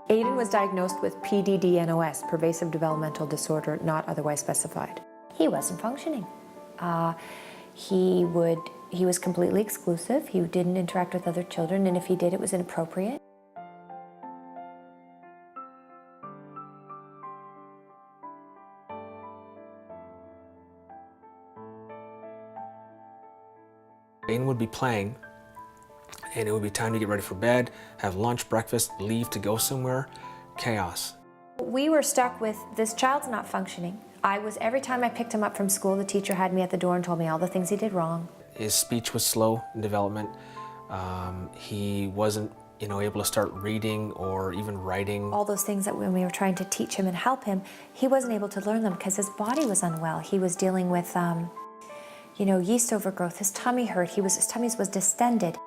Aiden was diagnosed with PDD-NOS, pervasive developmental disorder not otherwise specified. He wasn't functioning. He was completely exclusive. He didn't interact with other children, and if he did, it was inappropriate. Aiden would be playing, and it would be time to get ready for bed, have lunch, breakfast, leave to go somewhere. Chaos. We were stuck with, this child's not functioning. Every time I picked him up from school, the teacher had me at the door and told me all the things he did wrong. His speech was slow in development. He wasn't, able to start reading or even writing. All those things that when we were trying to teach him and help him, he wasn't able to learn them because his body was unwell. He was dealing with, yeast overgrowth. His tummy hurt. His tummy was distended.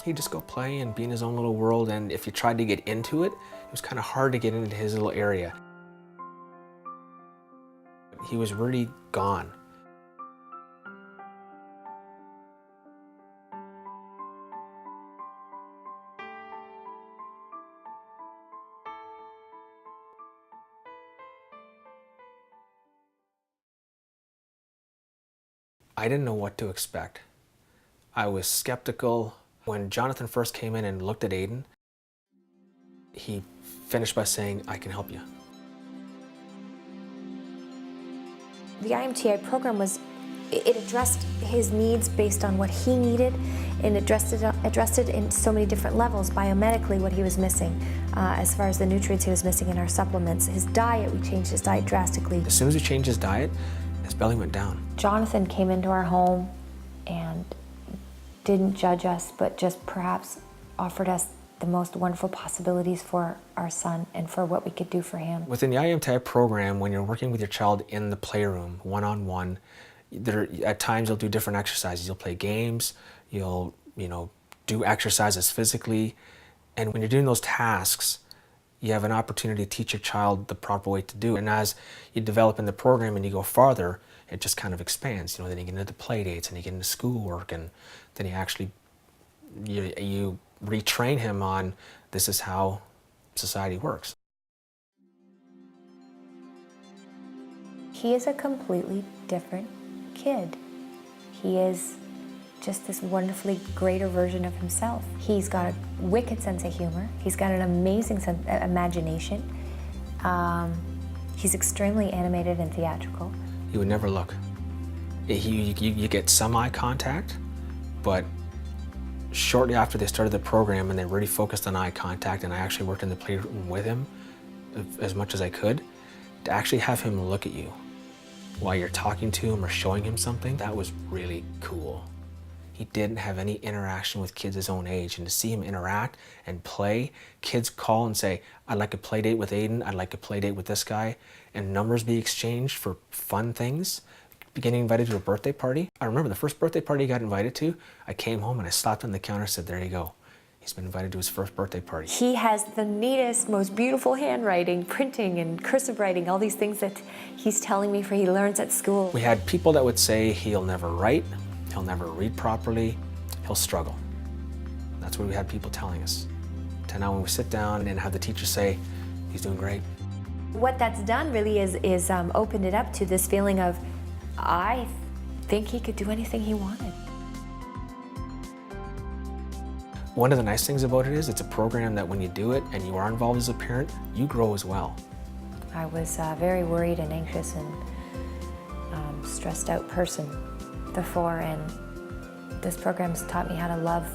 He'd just go play and be in his own little world, and if you tried to get into it, it was kind of hard to get into his little area. He was really gone. I didn't know what to expect. I was skeptical. When Jonathan first came in and looked at Aiden, he finished by saying, "I can help you." The IMTI program it addressed his needs based on what he needed, and addressed it in so many different levels. Biomedically, what he was missing, as far as the nutrients he was missing in our supplements. His diet, we changed his diet drastically. As soon as we changed his diet, his belly went down. Jonathan came into our home and didn't judge us, but just perhaps offered us the most wonderful possibilities for our son and for what we could do for him. Within the IMTI program, when you're working with your child in the playroom, one-on-one, at times you'll do different exercises. You'll play games, you'll do exercises physically, and when you're doing those tasks, you have an opportunity to teach your child the proper way to do it. And as you develop in the program and you go farther, it just kind of expands. Then you get into play dates and you get into schoolwork, and then you actually you retrain him on this is how society works. He is a completely different kid. He is just this wonderfully greater version of himself. He's got a wicked sense of humor. He's got an amazing imagination. He's extremely animated and theatrical. He would never look. You get some eye contact, but shortly after they started the program and they really focused on eye contact, and I actually worked in the playroom with him as much as I could, to actually have him look at you while you're talking to him or showing him something, that was really cool. He didn't have any interaction with kids his own age, and to see him interact and play, kids call and say, "I'd like a play date with Aiden, I'd like a play date with this guy," and numbers be exchanged for fun things. Getting invited to a birthday party. I remember the first birthday party he got invited to, I came home and I slapped on the counter and said, "There you go. He's been invited to his first birthday party." He has the neatest, most beautiful handwriting, printing and cursive writing, all these things that he's telling me he learns at school. We had people that would say he'll never write, he'll never read properly, he'll struggle. That's what we had people telling us. To now when we sit down and have the teacher say, "He's doing great." What that's done really is opened it up to this feeling of, I think he could do anything he wanted. One of the nice things about it is it's a program that when you do it and you are involved as a parent, you grow as well. I was a very worried and anxious and stressed out person before, and this program's taught me how to love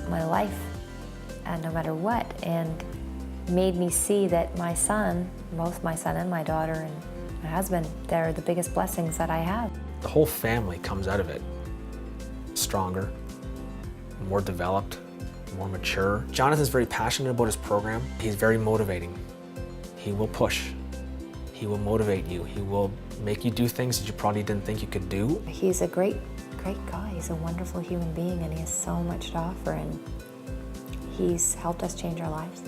my life, and no matter what, and made me see that my son, both my son and my daughter and my husband, they're the biggest blessings that I have. The whole family comes out of it stronger, more developed, more mature. Jonathan's very passionate about his program. He's very motivating. He will push. He will motivate you. He will make you do things that you probably didn't think you could do. He's a great guy. He's a wonderful human being, and he has so much to offer, and he's helped us change our lives.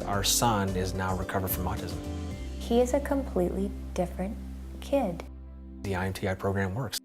Our son is now recovered from autism. He is a completely different kid. The IMTI program works.